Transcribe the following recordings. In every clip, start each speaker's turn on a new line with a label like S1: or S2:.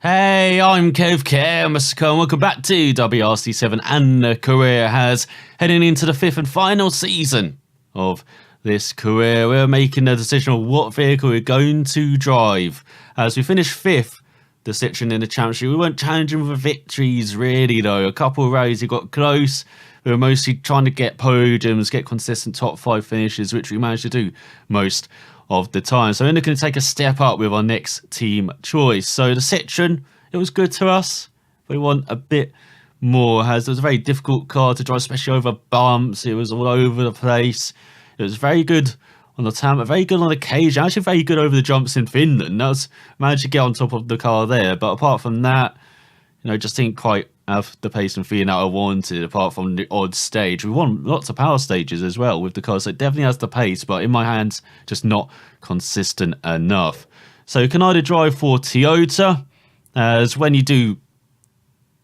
S1: Hey, I'm Kev and welcome back to WRC 7 and the career has heading into the fifth and final season of this career. We're making a decision on what vehicle we're going to drive. As we finished fifth this section in the championship, we weren't challenging for victories really though. A couple of rallies we got close. We were mostly trying to get podiums, get consistent top 5 finishes, which we managed to do most of the time. So we're looking to take a step up with our next team choice. So the Citroen, it was good to us. We want a bit more. It was a very difficult car to drive, especially over bumps. It was all over the place. It was very good on the tarmac, very good on the cage, actually very good over the jumps in Finland. Managed to get on top of the car there. But apart from that, just didn't quite have the pace and feeling that I wanted, apart from the odd stage. We won lots of power stages as well with the car, so it definitely has the pace, but in my hands, just not consistent enough. So you can either drive for Toyota, as when you do,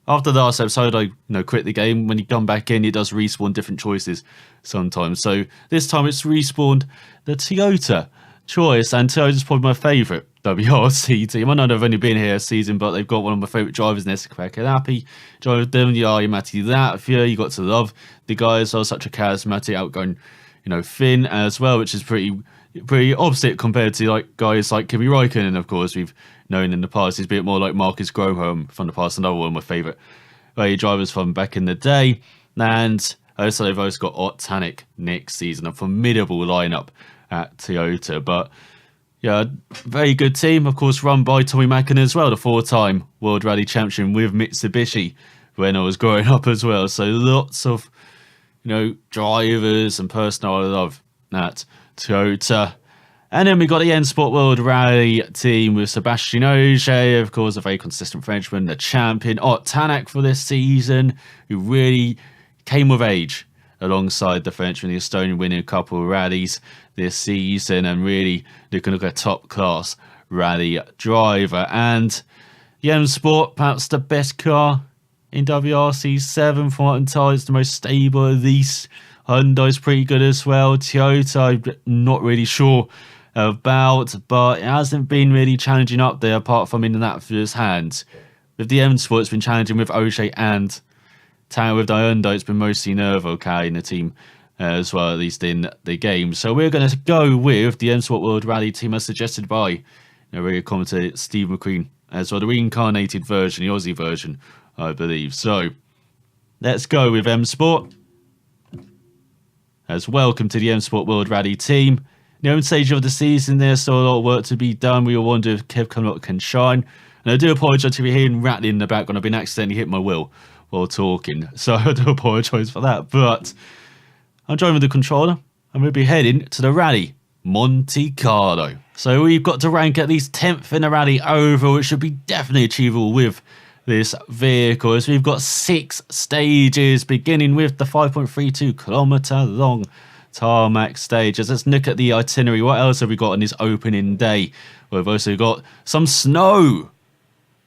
S1: after the last episode, I quit the game. When you come back in, it does respawn different choices sometimes. So this time it's respawned the Toyota choice, and Toyota's probably my favourite WRC team. I know they've only been here a season, but they've got one of my favourite drivers in Elusivekev. Happy drive with them. Yeah, you Matty Latvia. You got to love the guys. Are such a charismatic, outgoing, Finn as well, which is pretty opposite compared to guys like Kimi Räikkönen. Of course, we've known in the past. He's a bit more like Marcus Grönholm from the past. Another one of my favourite drivers from back in the day. And also they've also got Ott Tänak next season. A formidable lineup at Toyota, but yeah, very good team, of course, run by Tommi Mäkinen as well, the 4-time World Rally Champion with Mitsubishi when I was growing up as well. So lots of, drivers and personnel I love at Toyota. And then we got the N Sport World Rally team with Sebastian Ogier, of course, a very consistent Frenchman, the champion, Ott Tänak for this season, who really came of age alongside the Frenchman, the Estonian, winning a couple of rallies this season and really looking like a top-class rally driver. And the M Sport, perhaps the best car in WRC 7 from what I'm told. It's the most stable at least. Hyundai's pretty good as well. Toyota, I'm not really sure about, but it hasn't been really challenging up there apart from in Latvia's hands. With the M Sport, it's been challenging with Ogier and Tanner. With Hyundai, it's been mostly Nervo carrying the team as well, at least in the game. So we're going to go with the M Sport World Rally team as suggested by radio commentator Steve McQueen as well, the reincarnated version, the Aussie version, I believe. So let's go with M Sport. As welcome to the M Sport World Rally team. The home stage of the season, there's still a lot of work to be done. We all wonder if Kev can shine. And I do apologise if you're hearing rattling in the background. I've been accidentally hit my wheel while talking, so I do apologise for that. But I'm driving the controller and we'll be heading to the Rallye Monte Carlo. So we've got to rank at least 10th in the rally overall, which should be definitely achievable with this vehicle. So we've got 6 stages, beginning with the 5.32 kilometre long tarmac stages. Let's look at the itinerary. What else have we got on this opening day? Well, we've also got some snow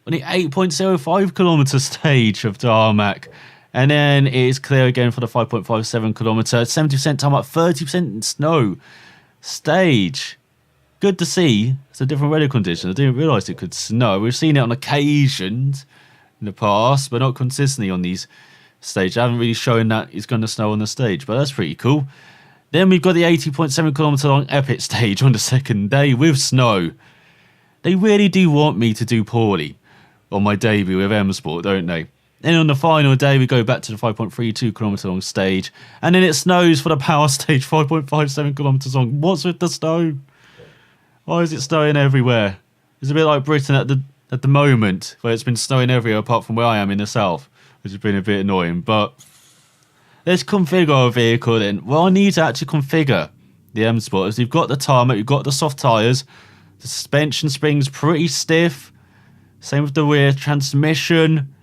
S1: on the 8.05 kilometre stage of tarmac. And then it is clear again for the 5.57 kilometre, 70% tarmac, 30% snow stage. Good to see. It's a different weather condition. I didn't realise it could snow. We've seen it on occasions in the past, but not consistently on these stages. I haven't really shown that it's going to snow on the stage, but that's pretty cool. Then we've got the 80.7 kilometre long epic stage on the second day with snow. They really do want me to do poorly on my debut with M Sport, don't they? Then on the final day, we go back to the 5.32 kilometre long stage. And then it snows for the power stage, 5.57 kilometres long. What's with the snow? Why is it snowing everywhere? It's a bit like Britain at the moment, where it's been snowing everywhere apart from where I am in the south, which has been a bit annoying. But let's configure our vehicle then. Well, I need to actually configure the M Sport. As we've got the tarmac, we've got the soft tyres. The suspension spring's pretty stiff. Same with the rear transmission.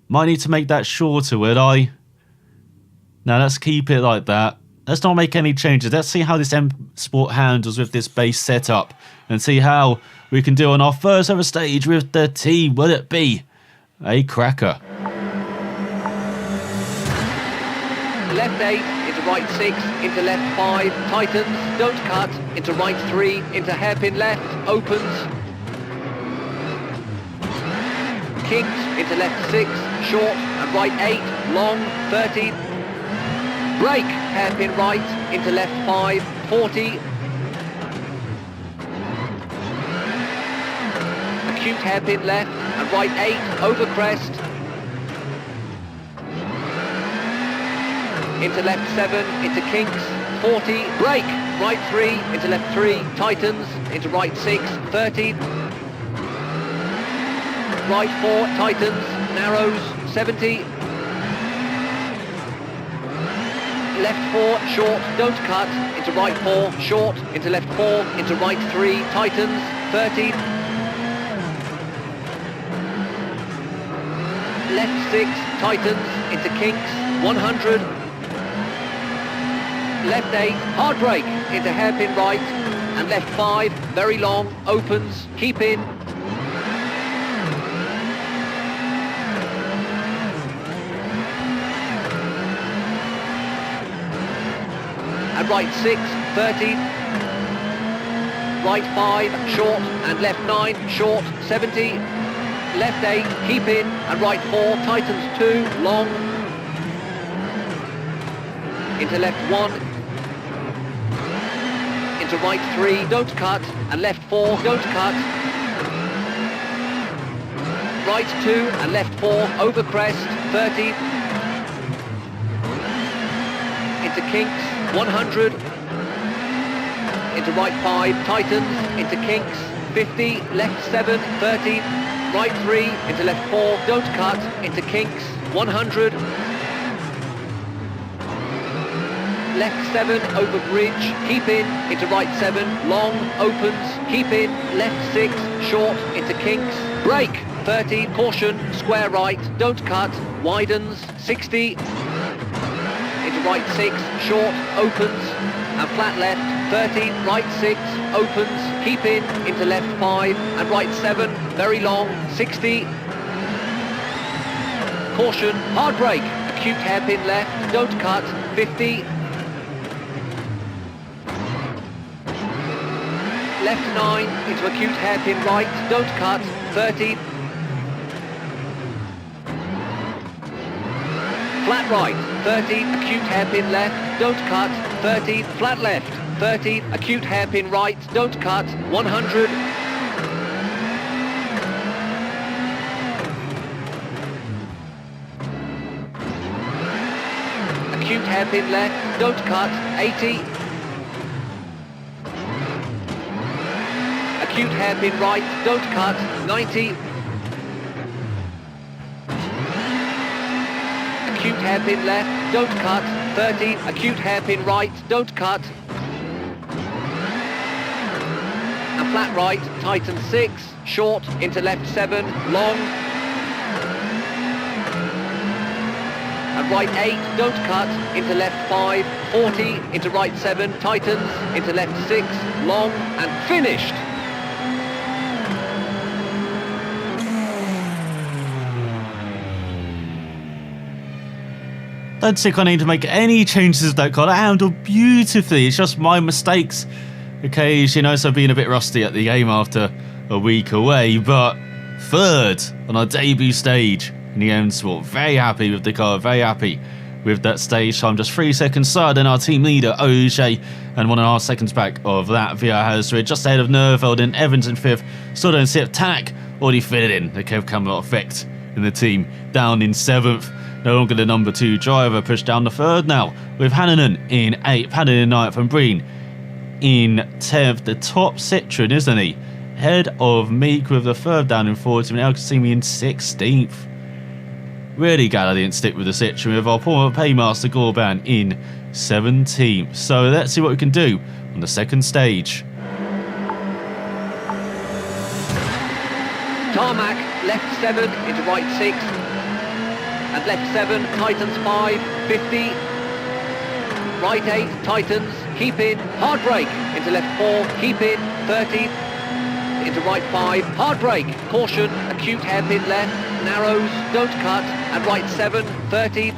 S1: Might need to make that shorter, will I? Now let's keep it like that. Let's not make any changes. Let's see how this M Sport handles with this base setup and see how we can do on our first ever stage with the team. Will it be a cracker?
S2: Left 8, into right 6, into left 5, tightens, don't cut, into right 3, into hairpin left, opens. kinks, into left 6, short, and right 8, long, 30. Brake, hairpin right, into left 5, 40. Acute hairpin left, and right 8, over crest. Into left 7, into kinks, 40. Brake, right 3, into left 3, tightens, into right 6, 30. Right 4, tightens, narrows, 70. Left 4, short, don't cut, into right 4, short, into left 4, into right 3, tightens, 30. Left 6, tightens, into kinks, 100. Left 8, hard brake, into hairpin right, and left 5, very long, opens, keep in. And right 6, 30. Right 5, short, and left 9, short, 70. Left 8, keep in, and right 4, tightens 2, long. Into left 1. Into right 3, don't cut, and left 4, don't cut. Right 2, and left 4, over crest, 30. Into kinks, 100. Into right 5, tightens, into kinks, 50, left 7, 30, right 3, into left 4, don't cut, into kinks, 100. Left 7, over bridge, keep in, into right 7, long, opens, keep in, left 6, short, into kinks, brake, 30, caution, square right, don't cut, widens, 60. Into right 6, short, opens, and flat left, 30, right 6, opens, keep in, into left 5, and right 7, very long, 60. Caution, hard brake, acute hairpin left, don't cut, 50. Left 9, into acute hairpin right, don't cut, 30. Flat right, 30, acute hairpin left, don't cut, 30, flat left, 30, acute hairpin right, don't cut, 100. Acute hairpin left, don't cut, 80. Acute hairpin right, don't cut, 90. Acute hairpin left, don't cut, 30. Acute hairpin right, don't cut. And flat right, tighten 6, short, into left 7, long. And right 8, don't cut, into left 5, 40, into right 7, tightens, into left 6, long, and finished.
S1: Don't think I need to make any changes to that car. That handled beautifully. It's just my mistakes. Okay, you know, so being a bit rusty at the game after a week away, but third on our debut stage in the M Sport. Very happy with the car, very happy with that stage time. Just 3 seconds slower than our team leader, OJ, and 1.5 seconds back of that VR Hazard. Just ahead of Nerveld and Evans in 5th. Still don't see it. Tack already fitted in. The Kev Camelot effect in the team. Down in 7th. No longer the number 2 driver, pushed down the 3rd now, with Hannanen in 8th, Hannanen in 9th, and Breen in 10th. The top Citroen, isn't he? Head of Meek with the 3rd down in 4th, and Elkasimi in 16th. Really glad I didn't stick with the Citroen, with our former paymaster Gorban in 17th. So let's see what we can do on the second stage.
S2: Tarmac, left 7, into right 6. And left 7, tightens 5, 50. Right 8, tightens, keep in, hard brake, into left 4, keep in, 30. Into right 5, hard brake, caution, acute hairpin left, narrows, don't cut, and right 7, 30.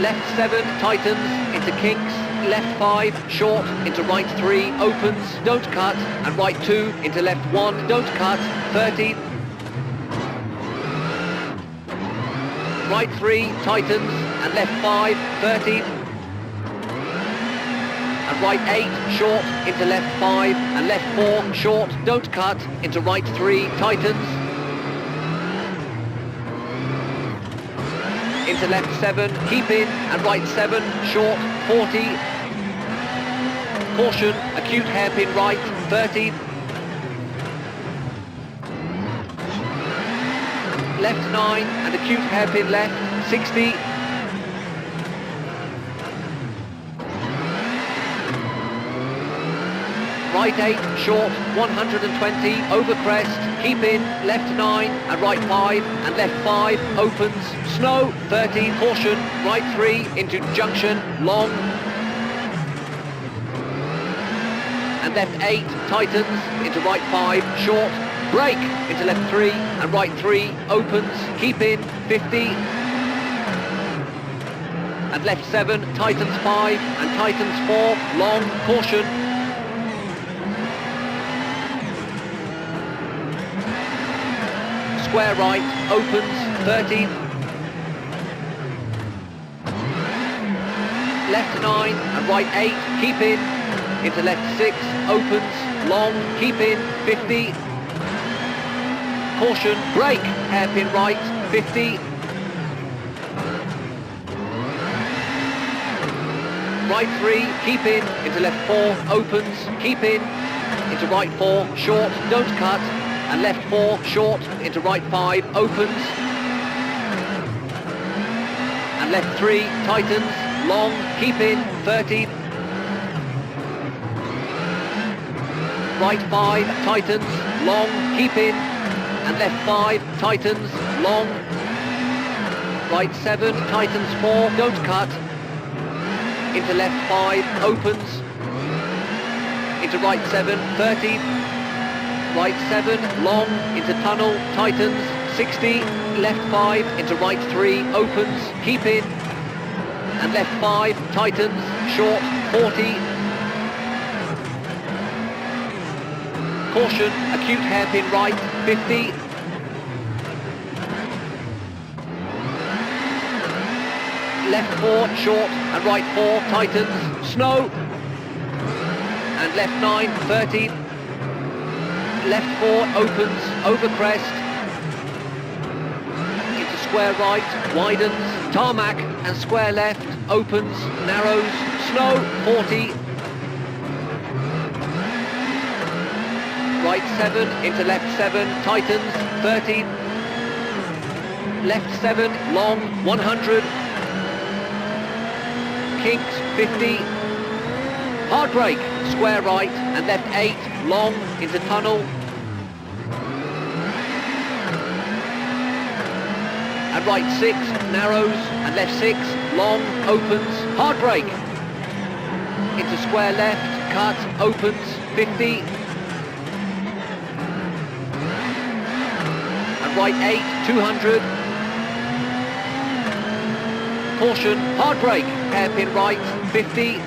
S2: Left 7, tightens, into kinks, left 5, short, into right 3, opens, don't cut, and right 2, into left 1, don't cut, 30. Right 3, tightens, and left 5, 30. And right 8, short, into left 5, and left 4, short, don't cut, into right 3, tightens. Into left 7, keep in, and right 7, short, 40. Caution, acute hairpin right, 30. Left 9, and acute hairpin left, 60. Right 8, short, 120, over crest, keep in, left 9, and right 5, and left 5, opens, snow, 30, caution, right 3, into junction, long, and left 8, tightens, into right 5, short, brake, into left 3, and right 3, opens, keep in, 50, and left 7, tightens 5, and tightens 4, long, caution, square right, opens, 30. Left 9 and right 8, keep in. Into left 6, opens, long, keep in, 50. Caution, brake, hairpin right, 50. Right 3, keep in, into left 4, opens, keep in. Into right 4, short, don't cut. And left 4, short, into right 5, opens. And left 3, tightens, long, keep in, 30. Right 5, tightens, long, keep in. And left 5, tightens, long. Right 7, tightens 4, don't cut. Into left 5, opens. Into right 7, 30. Right 7, long, into tunnel, tightens, 60, left 5, into right 3, opens, keep in, and left 5, tightens, short, 40. Caution, acute hairpin right, 50. Left 4, short, and right 4, tightens, snow, and left 9, 30. Left 4 opens, over crest, into square right, widens, tarmac, and square left, opens, narrows, snow, 40. Right 7, into left 7, tightens, 30. Left 7, long, 100. Kinks, 50. Hard brake, square right, and left 8, long, into tunnel. And right 6, narrows, and left 6, long, opens, hard brake. Into square left, cut, opens, 50. And right 8, 200. Caution, hard brake, hairpin right, 50.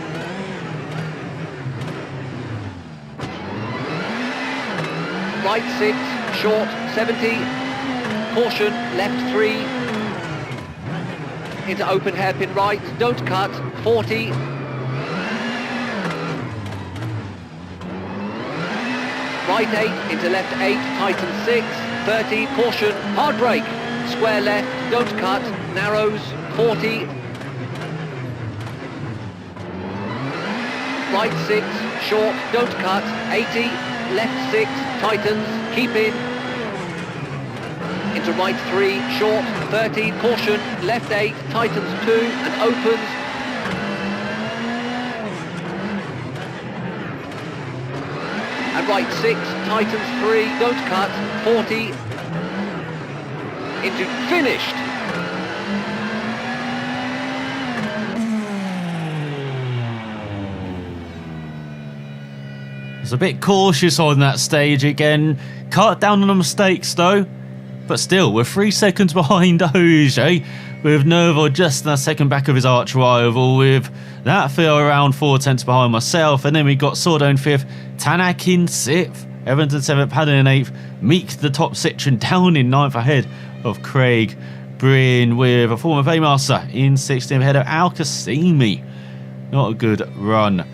S2: Right 6, short, 70. Caution, left 3. Into open hairpin right, don't cut, 40. Right 8, into left 8, tighten 6, 30. Caution, hard brake. Square left, don't cut, narrows, 40. Right 6, short, don't cut, 80. Left 6, tightens, keep in. Into right 3, short, 30, caution, left 8, tightens 2, and opens. And right 6, tightens 3, don't cut, 40. Into finished.
S1: Was a bit cautious on that stage again. Cut down on the mistakes though. But still, we're 3 seconds behind Oje. with Nerval just in the second back of his arch rival, with that field around 4 tenths behind myself. And then we got Sordo in 5th, Tanak in 6th, Evans in 7th, Padden in 8th, Meek the top Citroen down in 9th ahead of Craig Breen, with a former Paymaster in 16th ahead of Al Qasimi. Not a good run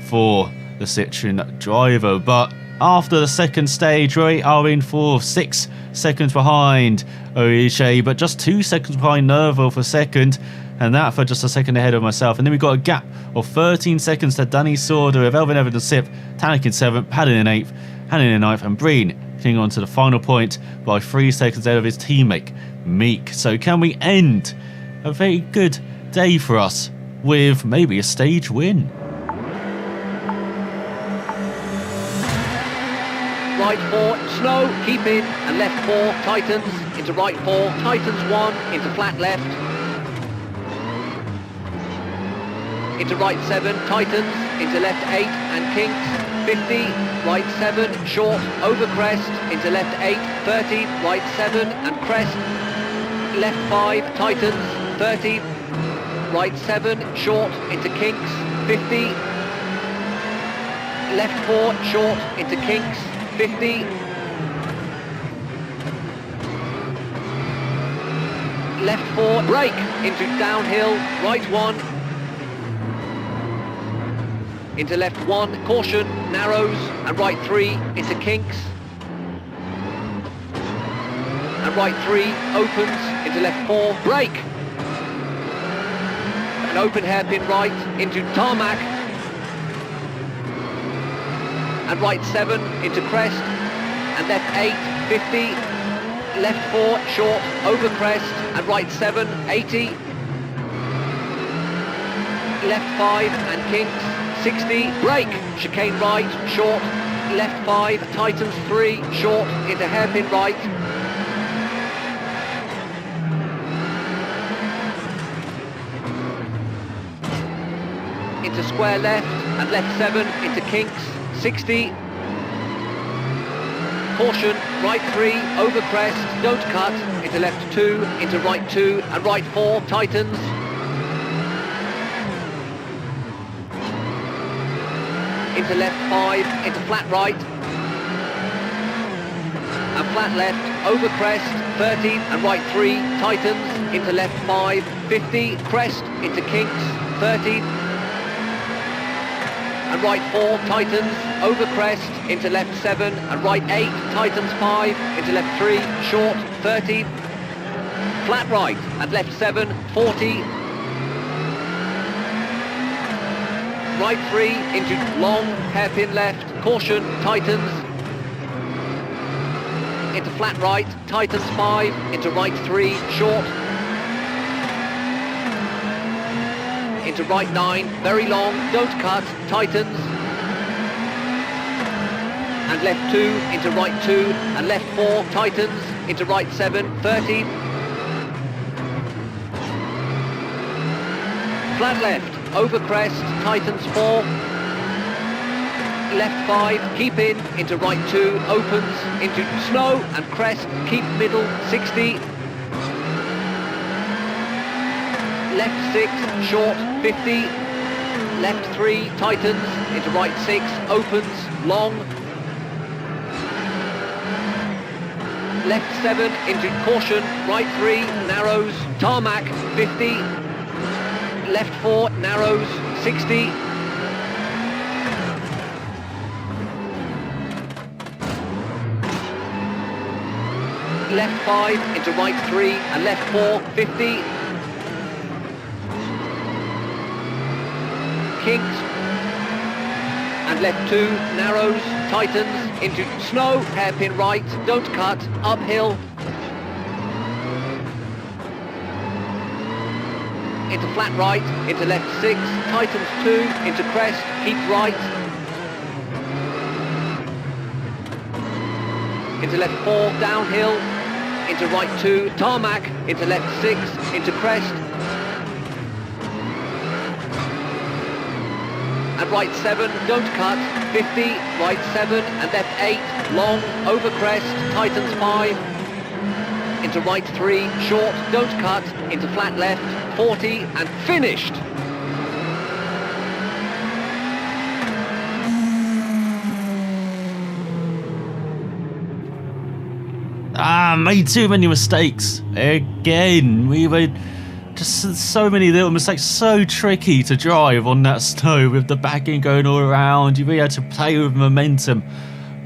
S1: for the Citroen driver, but after the second stage, we are in 4th, 6 seconds behind Oiche, but just 2 seconds behind Nerval for second, and that for just a second ahead of myself. And then we've got a gap of 13 seconds to Danny Sordo with Elvin Evans in 6th, Tanak in 7th, Padden in 8th, Hannon in 9th, and Breen getting on to the final point by 3 seconds ahead of his teammate Meek. So can we end a very good day for us with maybe a stage win?
S2: Right 4, slow, keep in, and left 4, tightens, into right 4, tightens 1, into flat left, into right 7, tightens, into left 8, and kinks, 50, right 7, short, over crest, into left 8, 30, right 7, and crest, left 5, tightens, 30, right 7, short, into kinks, 50, left 4, short, into kinks, 50, left 4, brake, into downhill, right 1, into left 1, caution, narrows, and right 3, into kinks, and right 3, opens, into left 4, brake, an open hairpin right, into tarmac, and right 7 into crest, and left 8, 50, left 4 short, over crest, and right 7, 80, left 5 and kinks, 60, brake, chicane right, short, left 5, tightens 3, short, into hairpin right, into square left, and left 7 into kinks, 60, caution, right 3, over crest, don't cut, into left 2, into right 2, and right 4, tightens, into left 5, into flat right, and flat left, over crest, 30, and right 3, tightens, into left 5, 50, crest, into kinks, 30, and right 4, tightens, over crest, into left 7, and right 8, tightens 5, into left 3, short, 30, flat right, and left 7, 40, right 3, into long, hairpin left, caution, tightens, into flat right, tightens 5, into right 3, short, into right 9, very long, don't cut, tightens, and left 2, into right 2, and left 4, tightens, into right 7, 30, flat left, over crest, tightens 4, left 5, keep in, into right 2, opens, into slow and crest, keep middle, 60, left 6, short, 50, left 3, tightens, into right 6, opens, long, left 7, into caution, right 3, narrows, tarmac, 50, left 4, narrows, 60, left 5, into right 3, and left 4, 50, kinks, and left 2, narrows, tightens, into slow, hairpin right, don't cut, uphill, into flat right, into left 6, tightens 2, into crest, keep right, into left 4, downhill, into right 2, tarmac, into left 6, into crest, and right 7, don't cut, 50, right 7, and left 8, long, over crest, tightens 5, into right 3, short, don't cut, into flat left, 40, and finished.
S1: Made too many mistakes. Again, we were just so many little mistakes. So tricky to drive on that snow with the backing going all around. You really had to play with momentum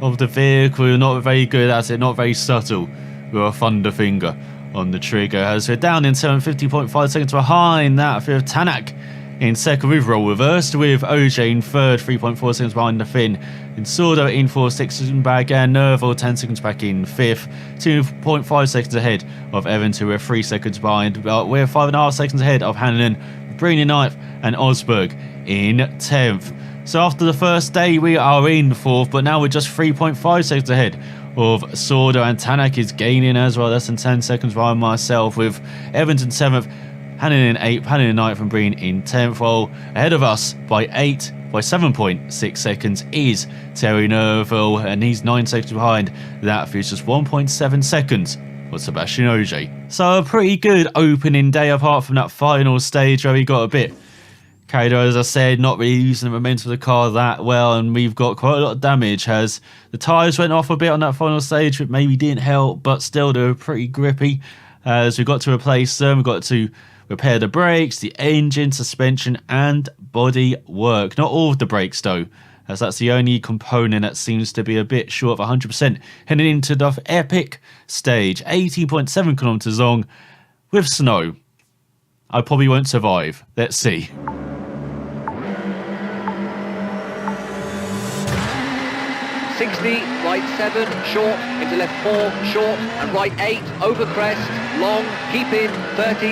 S1: of the vehicle. You're not very good at it, not very subtle with a thunder finger on the trigger. As we're down in 750.5 seconds behind that for Tanak in second with roll reversed, with OJ in third, 3.4 seconds behind the Finn. In Sordo in 4 seconds back, and Nerval 10 seconds back in fifth, 2.5 seconds ahead of Evans, who we're 3 seconds behind. We're 5.5 seconds ahead of Hannon, Breen in 9th, and Osberg in 10th. So after the first day, we are in 4th, but now we're just 3.5 seconds ahead of Sordo, and Tanak is gaining as well, less than 10 seconds behind myself, with Evans in 7th, Hannon in 8th, Hannon in 9th, and Breen in 10th. Well, ahead of us by 7.6 seconds is Terry Nerval, and he's 9 seconds behind. That for just 1.7 seconds for Sebastian Ogier. So a pretty good opening day, apart from that final stage where we got a bit carried away, as I said, not really using the momentum of the car that well, and we've got quite a lot of damage as the tyres went off a bit on that final stage, which maybe didn't help, but still they were pretty grippy. As we got to replace them, we got to repair the brakes, the engine, suspension, and body work. Not all of the brakes though, as that's the only component that seems to be a bit short of 100%. Heading into the epic stage, 18.7 kilometers long with snow. I probably won't survive. Let's see.
S2: Right 7, short, into left 4, short, and right 8, over crest, long, keep in, 30,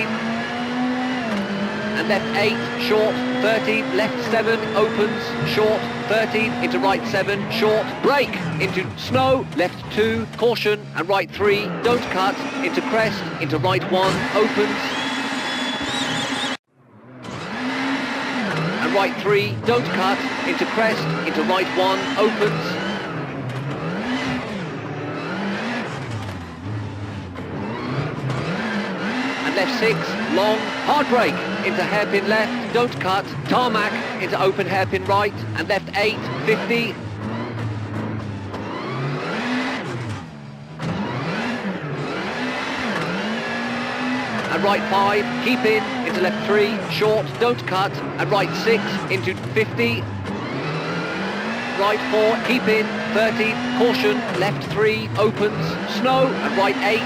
S2: and left 8, short, 30, left 7, opens, short, 30, into right 7, short, brake, into snow, left 2, caution, and right 3, don't cut, into crest, into right 1, opens, and right 3, don't cut, into crest, into right 1, opens, left 6, long, hard brake, into hairpin left, don't cut, tarmac, into open hairpin right, and left 8, 50. And right 5, keep in, into left 3, short, don't cut, and right 6, into 50. Right 4, keep in, 30, caution, left 3, opens, snow, and right 8.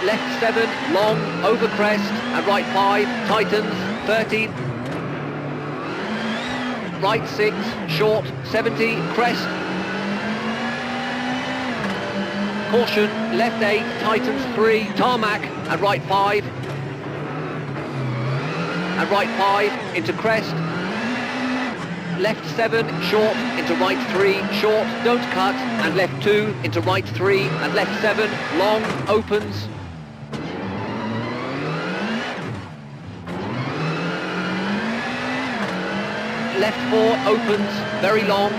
S2: Left 7, long, over crest, and right 5, tightens, 30. Right 6, short, 70, crest. Caution, left 8, tightens 3, tarmac, and right 5. And right 5, into crest. Left 7, short, into right 3, short, don't cut, and left 2, into right 3, and left 7, long, opens. Left 4 opens, very long.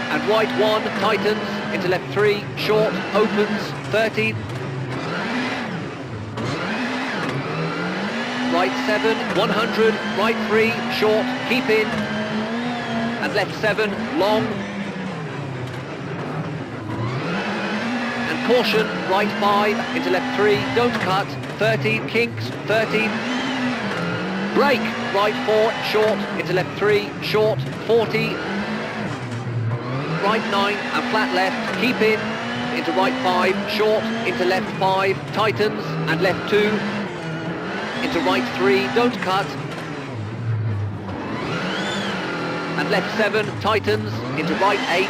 S2: And right 1 tightens, into left 3, short, opens, 30. Right 7, 100, right 3, short, keep in. And left 7, long. And caution, right 5, into left 3, don't cut, 30, kinks, 30. Brake, right 4, short, into left 3, short, 40. Right 9, and flat left, keep in, into right 5, short, into left 5, tightens, and left 2, into right 3, don't cut. And left 7, tightens, into right 8,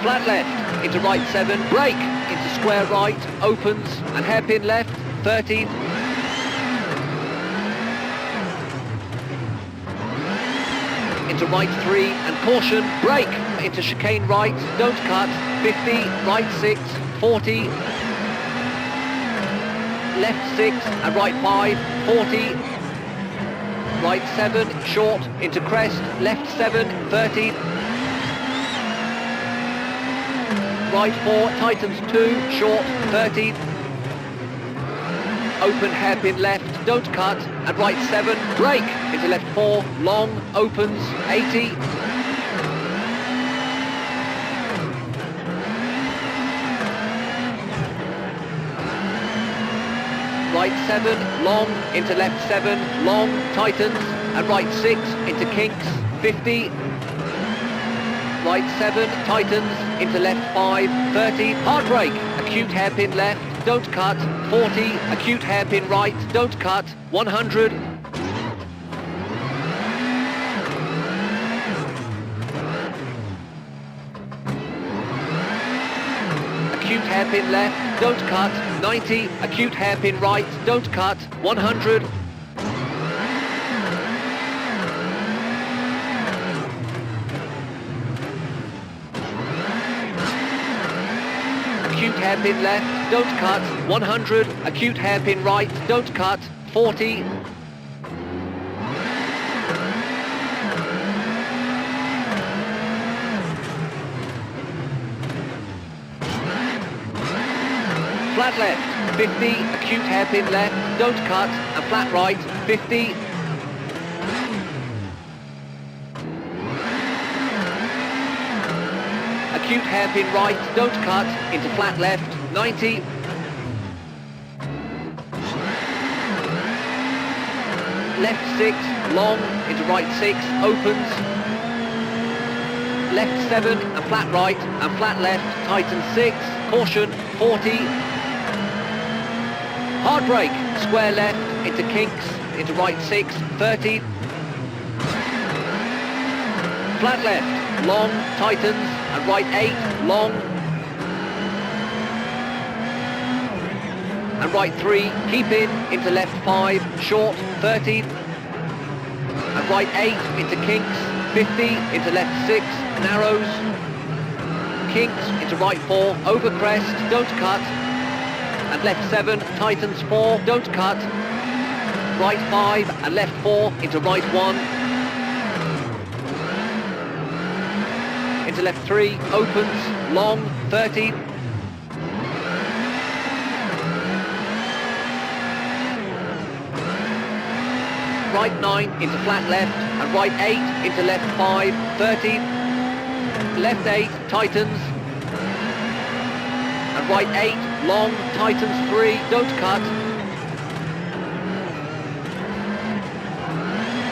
S2: flat left, into right 7, brake, into square right, opens, and hairpin left, 30. Into right 3 and caution, brake, into chicane right, don't cut, 50, right 6, 40, left 6 and right 5, 40, right 7, short, into crest, left 7, 30. Right 4, tightens 2, short, 30. Open hairpin left, don't cut, and right 7, brake, into left 4, long, opens, 80. Right 7, long, into left 7, long, tightens, and right 6, into kinks, 50. Right 7, tightens, into left 5, 30, hard brake, acute hairpin left, don't cut, 40, acute hairpin right, don't cut, 100. Acute hairpin left, don't cut, 90, acute hairpin right, don't cut, 100. Acute hairpin left, don't cut, 100, acute hairpin right, don't cut, 40. Flat left, 50, acute hairpin left, don't cut, and flat right, 50. Acute hairpin right, don't cut, into flat left, 90. Left 6, long, into right 6, opens. Left 7, and flat right, and flat left, tightens 6, caution, 40. Hard brake, square left, into kinks, into right 6, 30. Flat left, long, tightens, and right 8, long. And right 3, keep in, into left 5, short, 30. And right 8, into kinks, 50, into left 6, narrows. Kinks, into right 4, over crest, don't cut. And left 7, tightens 4, don't cut. Right 5, and left 4, into right 1. Into left 3, opens, long, 30. Right 9, into flat left, and right 8, into left 5, 30. Left 8, tightens. And right 8, long, tightens 3, don't cut.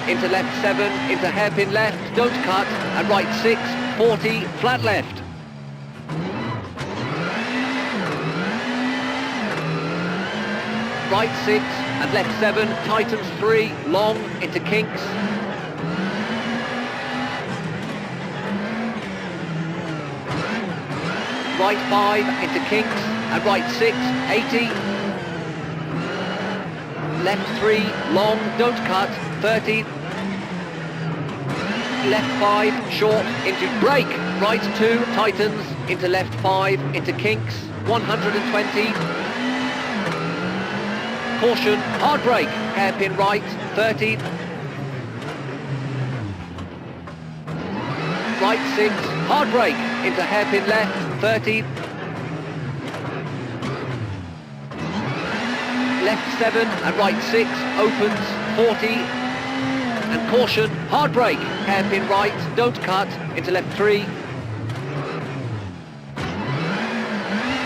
S2: Into left 7, into hairpin left, don't cut, and right 6, 40, flat left. Right 6, and left 7, tightens 3, long, into kinks. Right 5, into kinks, and right 6, 80. Left 3, long, don't cut, 30. Left 5, short, into brake, right 2, tightens, into left 5, into kinks, 120. Caution, hard brake, hairpin right, 30. Right 6, hard brake, into hairpin left, 30. Left 7 and right 6, opens, 40. And caution, hard brake, hairpin right, don't cut, into left 3.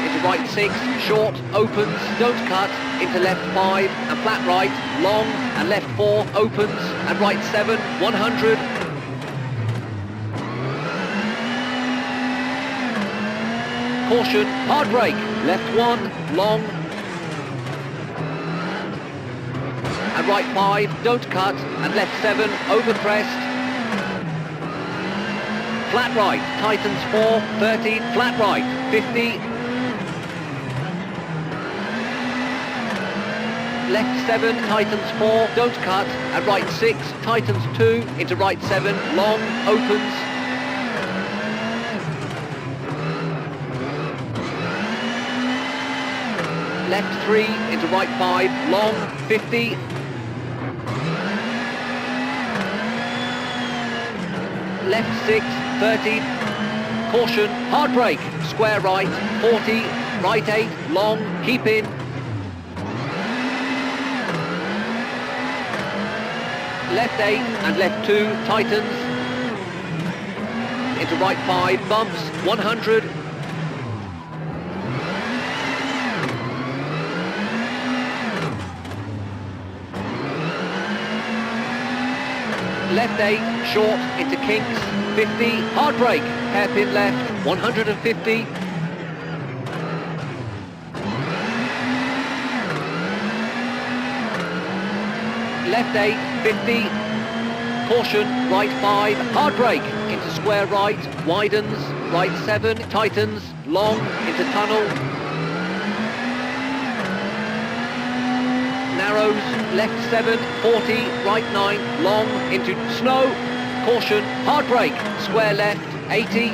S2: Into right 6, short, opens, don't cut, into left 5, and flat right, long, and left 4, opens, and right 7, 100. Caution, hard brake, left 1, long, and right 5, don't cut, and left 7, over crest. Flat right, tightens 4, 30, flat right, 50. Left 7, tightens 4, don't cut, and right 6, tightens 2, into right 7, long, opens. Left 3, into right 5, long, 50. left 6, 30, caution, hard brake, square right, 40, right 8, long, keep in, left 8 and left 2, tightens, into right 5, bumps, 100, left 8, short, into kinks, 50, hard brake, hairpin left, 150, left 8, 50, caution, right 5, hard brake, into square right, widens, right 7, tightens, long, into tunnel, narrows, left 7, 40, right 9, long, into snow, caution, hard brake, square left, 80,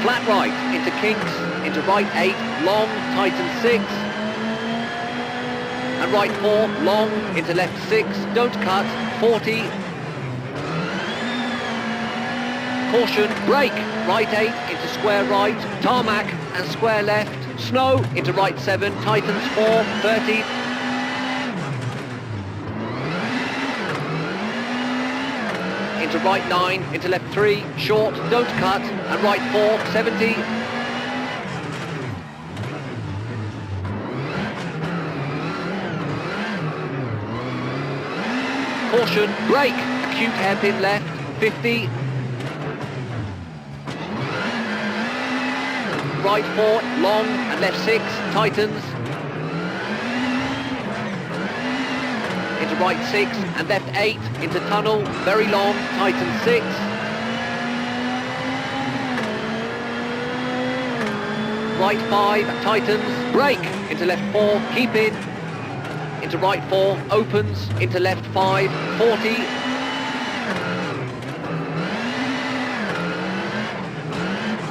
S2: flat right, into kinks, into right 8, long, tighten 6, and right 4, long, into left 6, don't cut, 40, caution, brake, right 8, into square right, tarmac, and square left, snow, into right 7, tightens 4, 30, into right 9, into left 3, short, don't cut, and right 4, 70, caution, brake, acute hairpin left, 50, right 4, long, and left 6, tightens, into right 6, and left 8, into tunnel, very long, tightens 6, right 5, tightens, brake, into left 4, keep in, into right 4, opens, into left 5, 40,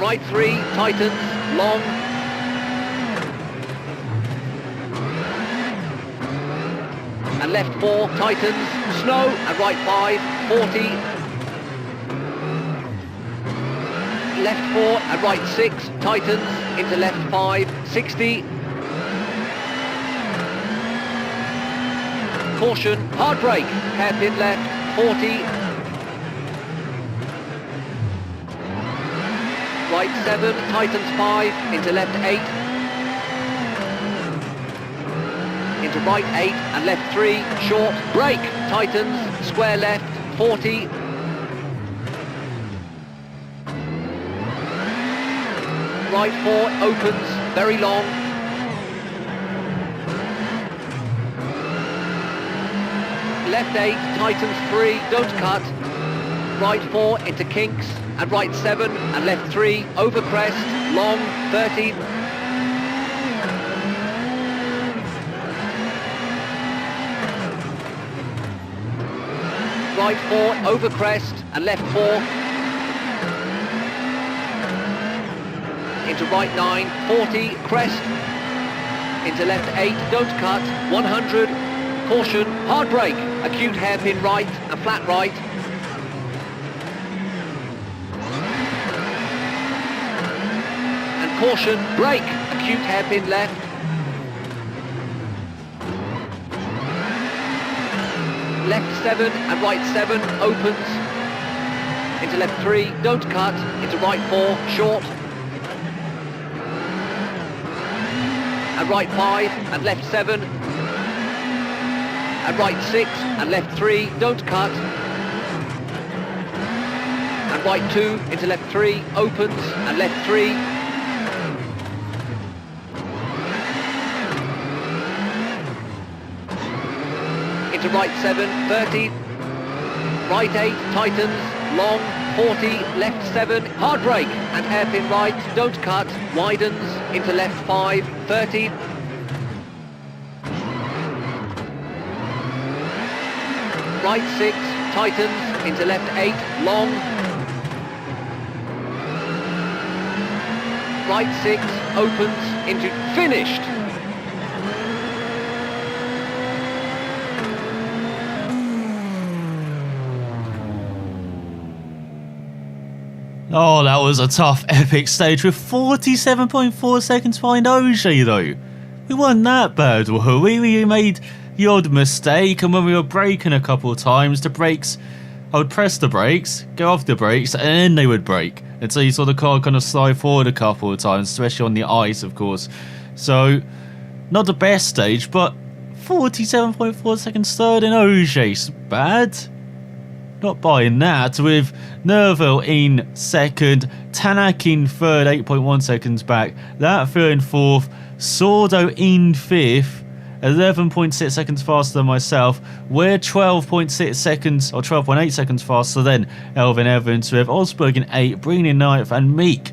S2: right 3, tightens, long, and left 4, tightens, snow, and right 5, 40, left 4 and right 6, tightens, into left 5, 60, caution, hard brake, hairpin left, 40, right 7, tightens 5, into left 8, into right 8 and left 3, short, brake, tightens, square left, 40, right 4, opens, very long, left 8, tightens 3, don't cut, right 4 into kinks, and right 7 and left 3, over crest, long, 30, right 4, over crest, and left 4, into right 9, 40, crest, into left 8, don't cut, 100, caution, hard brake, acute hairpin right, and flat right, and caution, brake, acute hairpin left, left 7 and right 7, opens, into left 3, don't cut, into right 4, short, and right 5 and left 7, and right 6 and left 3, don't cut, and right 2 into left 3, opens, and left 3, into right 7, 30, right 8, tightens, long, 40, left 7, hard brake, and hairpin right, don't cut, widens, into left 5, 30, right 6, tightens, into left 8, long, right 6, opens, into finished.
S1: Oh, that was a tough, epic stage with 47.4 seconds behind Ogier, though. We weren't that bad, were we? We made the odd mistake, and when we were braking a couple of times, the brakes, I would press the brakes, go off the brakes, and then they would brake. Until you saw the car kind of slide forward a couple of times, especially on the ice, of course. So, not the best stage, but 47.4 seconds third in Ogier's bad. Not buying that, with Nerval in second, Tanak in third, 8.1 seconds back, Latvia in fourth, Sordo in fifth, 11.6 seconds faster than myself. We're 12.6 seconds, or 12.8 seconds faster than Elvin Evans, with Osberg in 8th, Breen in 9th, and Meek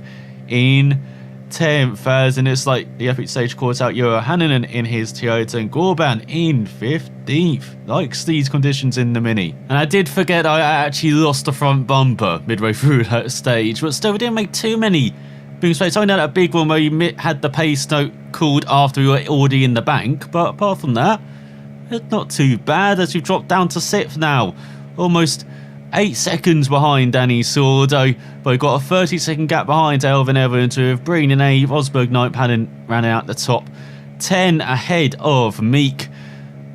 S1: in 10th, as and it's like the epic stage caught out Joa Haninen in his Toyota and Gorban in 15th. Likes these conditions in the Mini. And I did forget I actually lost the front bumper midway through that stage, but still we didn't make too many boom mistakes. I know that big one where you had the pace note called after we were already in the bank, but apart from that, it's not too bad as we've dropped down to 6th now. Almost 8 seconds behind Danny Sordo, but we've got a 30-second gap behind Elvin Evans with Breen and Ave, Osberg, Knight, ran out the top 10 ahead of Meek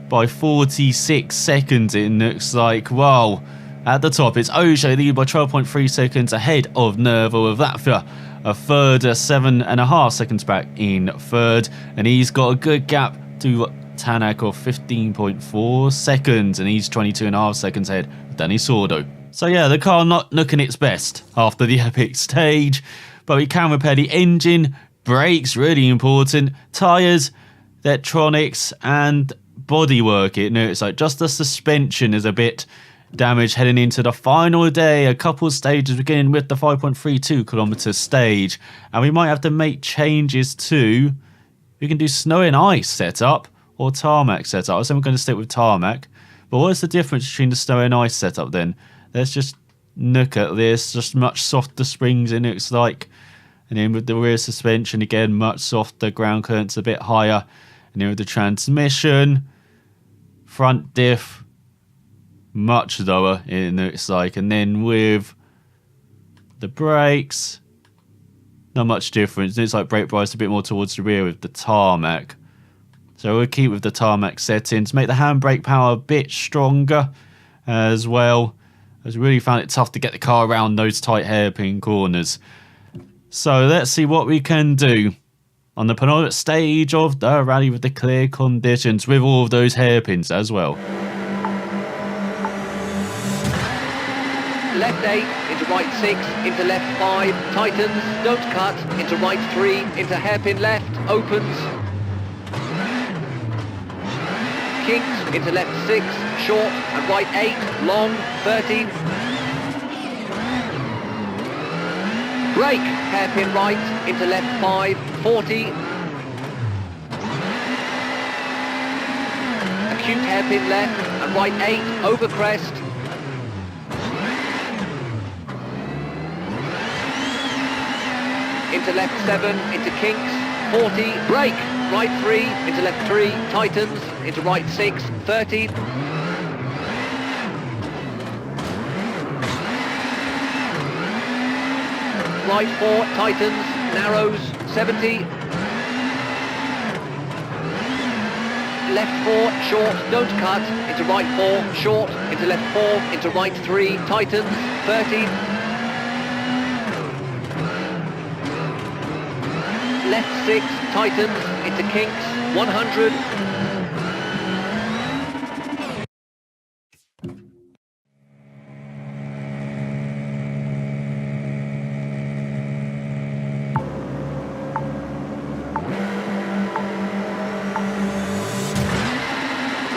S1: by 46 seconds. It looks like, wow. At the top, it's Ogier lead by 12.3 seconds ahead of Nerval, with Latvia a third, 7.5 seconds back in third, and he's got a good gap to Tanak of 15.4 seconds, and he's 22.5 seconds ahead of Danny Sordo. So yeah, the car not looking its best after the epic stage, but we can repair the engine, brakes, really important, tyres, electronics, and bodywork. It's like just the suspension is a bit damaged heading into the final day. A couple of stages beginning with the 5.32 kilometer stage, and we might have to make changes to, we can do snow and ice setup or tarmac setup. I think we're going to stick with tarmac, but what is the difference between the snow and ice setup then? Let's just look at this. Just much softer springs, it looks like, and then with the rear suspension again much softer, ground clearance a bit higher, and then with the transmission, front diff much lower, it looks like, and then with the brakes not much difference. It's like brake bias a bit more towards the rear with the tarmac. So we'll keep with the tarmac settings, make the handbrake power a bit stronger as well, as we really found it tough to get the car around those tight hairpin corners. So let's see what we can do on the penultimate stage of the rally with the clear conditions with all of those hairpins as well.
S2: Left 8, into right 6, into left 5, tightens, don't cut, into right 3, into hairpin left, opens. Kinks, into left 6, short, and right 8, long, 30. Brake, hairpin right, into left 5, 40. Acute hairpin left, and right 8, over crest. Into left 7, into kinks, 40, brake, right 3, into left 3, tightens, into right 6, 30. Right 4, tightens, narrows, 70. Left 4, short, don't cut, into right 4, short, into left 4, into right 3, tightens, 30. Left 6, tightens, into kinks, 100.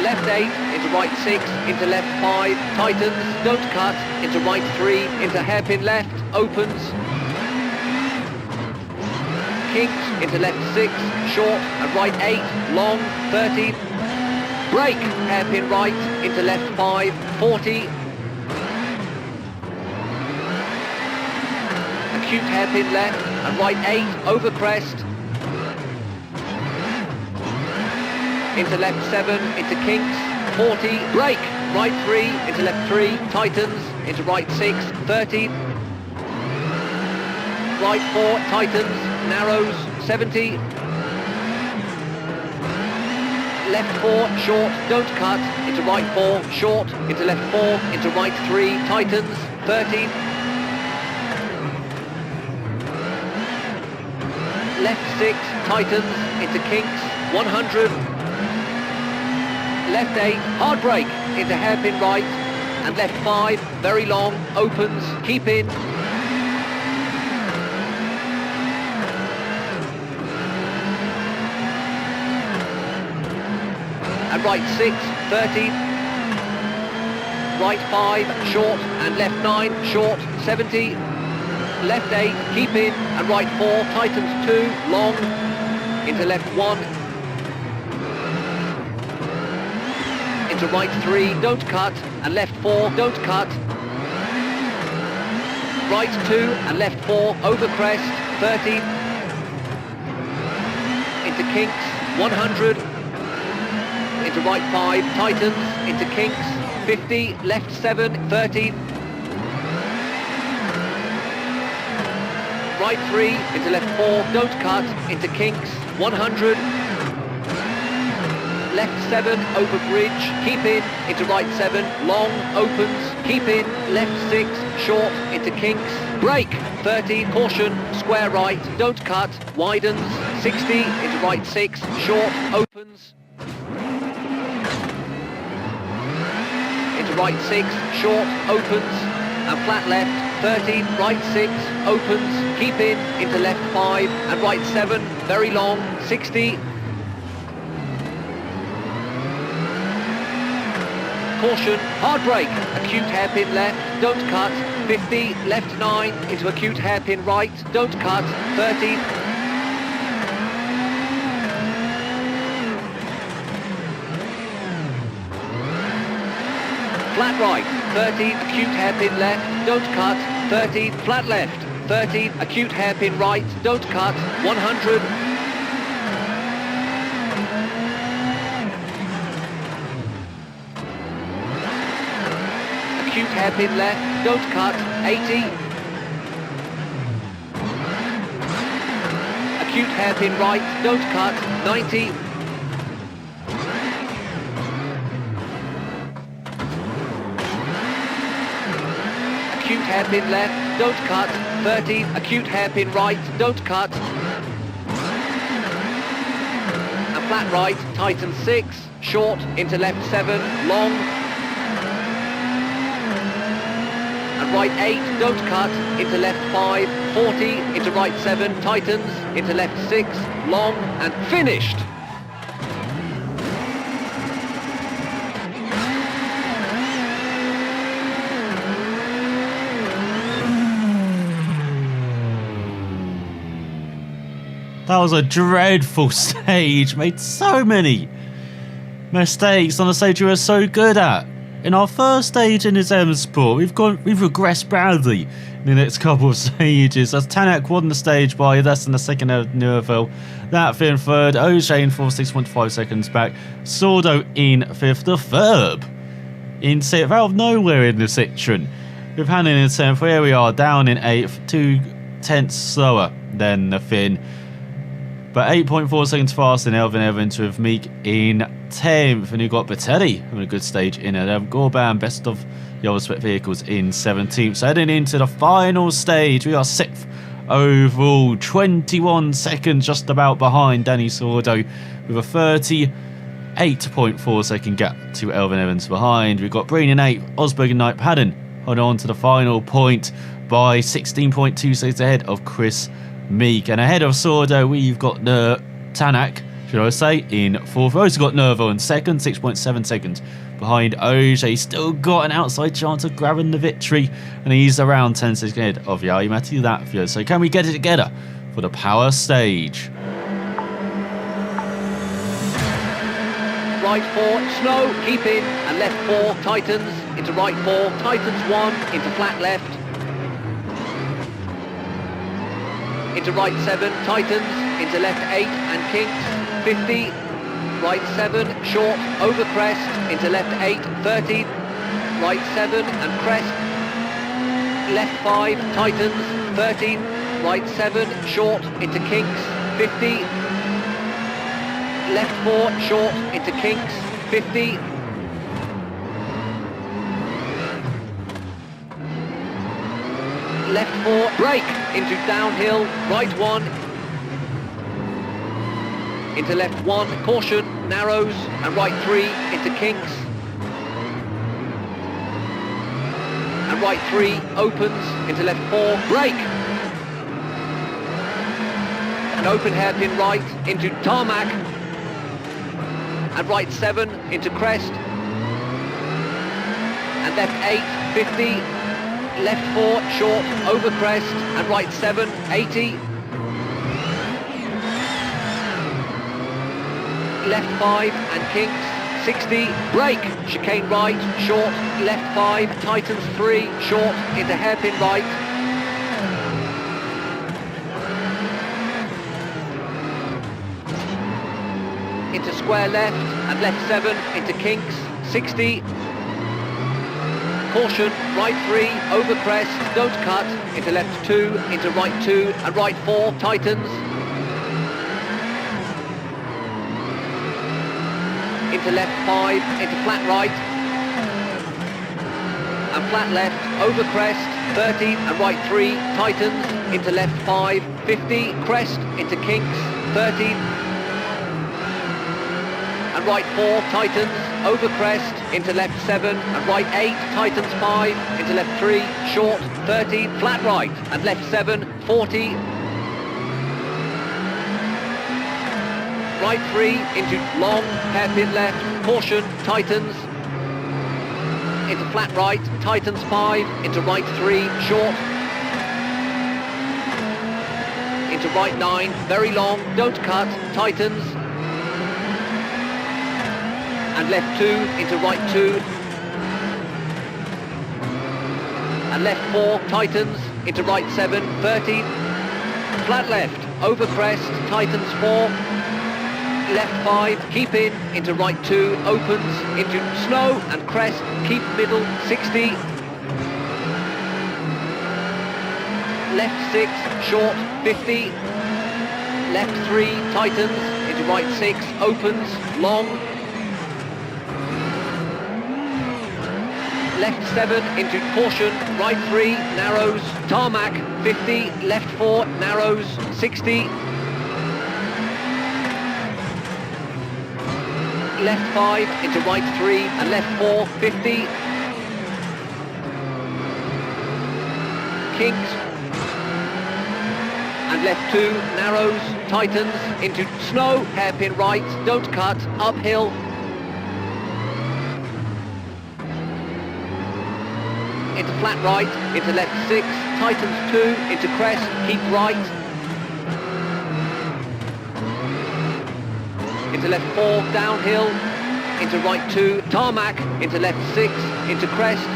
S2: Left 8, into right 6, into left 5, tightens, don't cut, into right 3, into hairpin left, opens. Kinks, into left 6, short, and right 8, long, 30. Brake, hairpin right, into left 5, 40. Acute hairpin left, and right 8, over crest. Into left 7, into kinks, 40. Brake, right 3, into left 3, tightens, into right 6, 30. right 4, tightens, narrows, 70. Left 4, short, don't cut, into right 4, short, into left 4, into right 3, tightens, 30. Left 6, tightens, into kinks, 100. Left 8, hard brake, into hairpin right, and left 5, very long, opens, keep in. And right 6, 30. Right 5, short, and left 9, short, 70. Left 8, keep in, and right 4, tightens 2, long, into left 1. Into right 3, don't cut, and left 4, don't cut. Right 2, and left 4, over crest, 30. Into kinks, 100. Into right 5, tightens, into kinks, 50, left 7, 30. Right 3, into left 4, don't cut, into kinks, 100. Left 7, over bridge, keep in, into right 7, long, opens, keep in, left 6, short, into kinks, brake, 30, caution, square right, don't cut, widens, 60, into right 6, short, opens. Into right 6, short, opens, and flat left, 30, right 6, opens, keep in, into left 5, and right 7, very long, 60. Caution, hard brake, acute hairpin left, don't cut, 50, left 9, into acute hairpin right, don't cut, 30. Flat right, 30, acute hairpin left, don't cut, 30, flat left, 30, acute hairpin right, don't cut, 100. Acute hairpin left, don't cut, 80. Acute hairpin right, don't cut, 90. Acute hairpin left, don't cut, 30. Acute hairpin right, don't cut. And flat right, tighten 6, short, into left 7, long. And right 8, don't cut, into left 5, 40, into right 7, tightens, into left 6, long, and finished.
S1: That was a dreadful stage. Made so many mistakes on a stage we were so good at. In our first stage in this M Sport, we've regressed badly in the next couple of stages. As Tanak won the stage by less than a second of Neuville. That in third, O'Shea in fourth, 6.5 seconds back. Sordo in fifth, the Ferb in sixth, out of nowhere in the section. With Hannon in 10th, here we are down in 8th, 2 tenths slower than the Finn. But 8.4 seconds faster than Elvin Evans, with Meek in 10th. And you've got Batelli having a good stage in it. Gorban, best of the other split vehicles, in 17th. So heading into the final stage, we are 6th overall. 21 seconds just about behind Danny Sordo, with a 38.4 second gap to Elvin Evans behind. We've got Breen in 8th, Osberg and Knight Padden hold on to the final point by 16.2 seconds ahead of Chris Meek. And ahead of Sordo, we've got Tanak, should I say, in 4th. We've also got Nervo in 2nd, 6.7 seconds behind O'Shea. He's still got an outside chance of grabbing the victory, and he's around 10 seconds ahead of Jari-Matti Latvia. So can we get it together for the power stage?
S2: Right 4, slow, keep in, and left 4, tightens, into right 4, tightens 1, into flat left. Into right 7, tightens, into left 8 and kinks, 50, right 7, short, over crest, into left 8, 30, right 7 and crest, left 5, tightens, 30, right 7, short into kinks, 50. Left 4, short into kinks, 50. Left 4, brake into downhill, right 1. Into left 1, caution, narrows, and right 3 into kinks. And right 3 opens into left 4, brake. An open hairpin right into tarmac. And right 7 into crest. And left 8, 50. Left 4 short over crest. And right 7, 80. Left 5 and kinks, 60, brake, chicane right, short, left 5, tightens 3, short, into hairpin right. Into square left, and left 7, into kinks, 60. Caution, right 3, over crest, don't cut, into left 2, into right 2, and right 4, tightens. Into left 5, into flat right, and flat left, over crest, 30, and right 3, tightens, into left 5, 50, crest, into kinks, 30, and right 4, tightens, over crest, into left 7, and right 8, tightens 5, into left 3, short, 30, flat right, and left 7, 40, right 3 into long, hairpin left, caution, tightens, into flat right, tightens 5, into right 3, short, into right 9, very long, don't cut, tightens, and left 2, into right 2, and left 4, tightens, into right 7, 30, flat left, over crest, tightens 4, left 5, keep in, into right 2, opens, into snow and crest, keep middle, 60. Left 6, short, 50. Left 3, tightens, into right 6, opens, long. Left 7, into caution, right 3, narrows, tarmac, 50. Left 4, narrows, 60. Left 5 into right 3 and left 4, 50. Kinks. And left 2, narrows, tightens, into snow, hairpin right, don't cut, uphill. Into flat right, into left 6, tightens 2, into crest, keep right. Into left 4, downhill, into right 2, tarmac, into left 6, into crest,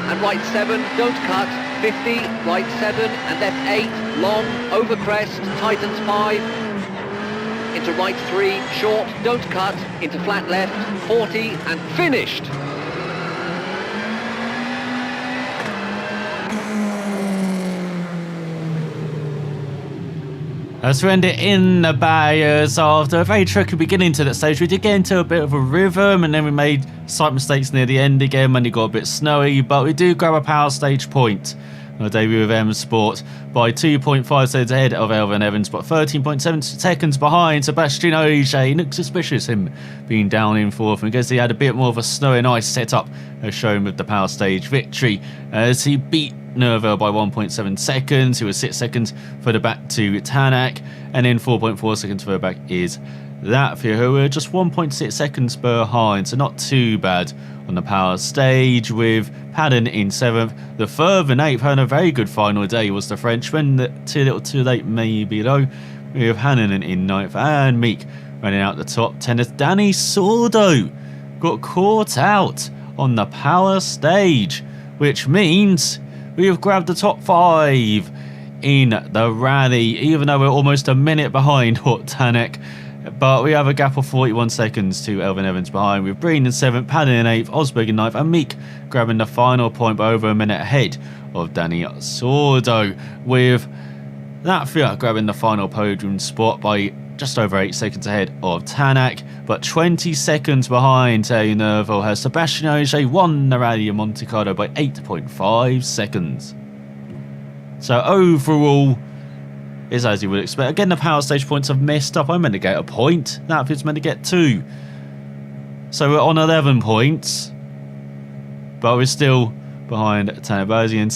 S2: and right 7, don't cut, 50, right 7, and left 8, long, over crest, tightens 5, into right 3, short, don't cut, into flat left, 40, and finished!
S1: As we end it in the barriers after a very tricky beginning to that stage, we did get into a bit of a rhythm and then we made slight mistakes near the end again when it got a bit snowy, but we do grab a power stage point on our debut with M Sport by 2.5 seconds ahead of Elvin Evans, but 13.7 seconds behind Sebastian Ogier. He looked suspicious, him being down in fourth, and because he had a bit more of a snow and ice setup as shown with the power stage victory as he beat Nerval by 1.7 seconds. He was 6 seconds further back to Tanak, and then 4.4 seconds further back is Latvia, who were just 1.6 seconds behind, so not too bad on the power stage, with Padden in 7th. The third and 8th had a very good final day was the Frenchman, too little too late maybe though, with Hannon in 9th, and Meek running out the top 10 as Danny Sordo got caught out on the power stage, which means we have grabbed the top 5 in the rally, even though we're almost a minute behind what Tanek But we have a gap of 41 seconds to Elvin Evans behind, with Breen in 7th, Padden in 8th, Osberg in 9th, and Meek grabbing the final point by over a minute ahead of Danny Sordo, with Latvia grabbing the final podium spot by just over 8 seconds ahead of Tanak, but 20 seconds behind Terry Nerval has Sebastian Ogier won the Rallye Monte Carlo by 8.5 seconds. So overall, is as you would expect. Again, the power stage points have messed up. I'm meant to get a point. Latvia's meant to get 2. So we're on 11 points. But we're still behind Tanabazi, and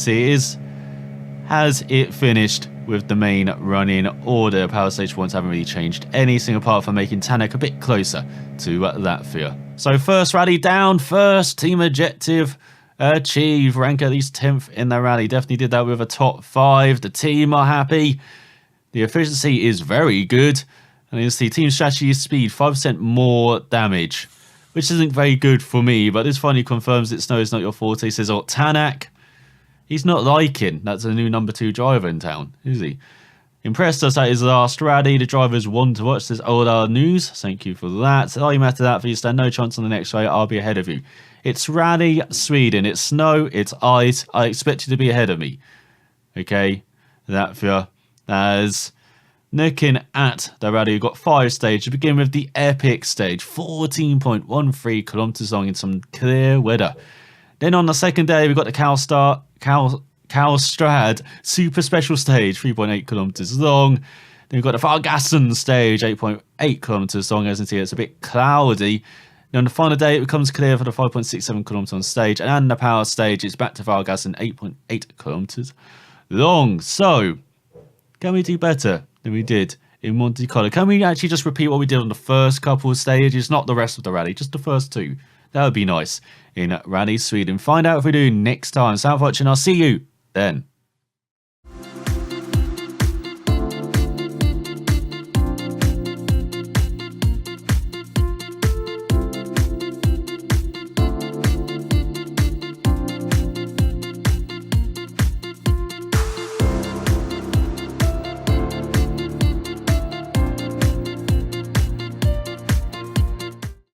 S1: has it finished with the main running order. Power stage points haven't really changed anything apart from making Tanak a bit closer to Latvia. So first rally down, first team objective achieved. Rank at least 10th in the rally. Definitely did that with a top 5. The team are happy. The efficiency is very good. And you see team strategy is speed, 5% more damage, which isn't very good for me, but this finally confirms that snow is not your forte. Says, oh, Tanak, he's not liking. That's a new number 2 driver in town, is he? Impressed us at his last rally. The drivers want to watch this Ola news. Thank you for that. Oh, you matter that for you, stand no chance on the next rally. I'll be ahead of you. It's Rally Sweden. It's snow. It's ice. I expect you to be ahead of me. Okay, Latvia as looking at the rally. We've got 5 stages. To begin with the epic stage, 14.13 kilometers long in some clear weather. Then on the second day, we've got the Kalstrad super special stage, 3.8 kilometers long. Then we've got the Fargassen stage, 8.8 kilometers long. As you can see, it's a bit cloudy. Then on the final day, it becomes clear for the 5.67 kilometers on stage. And on the power stage, it's back to Fargassen, 8.8 kilometers long. So, can we do better than we did in Monte Carlo? Can we actually just repeat what we did on the first couple of stages? Not the rest of the rally, just the first 2. That would be nice in Rally Sweden. Find out if we do next time. Thanks for watching. I'll see you then.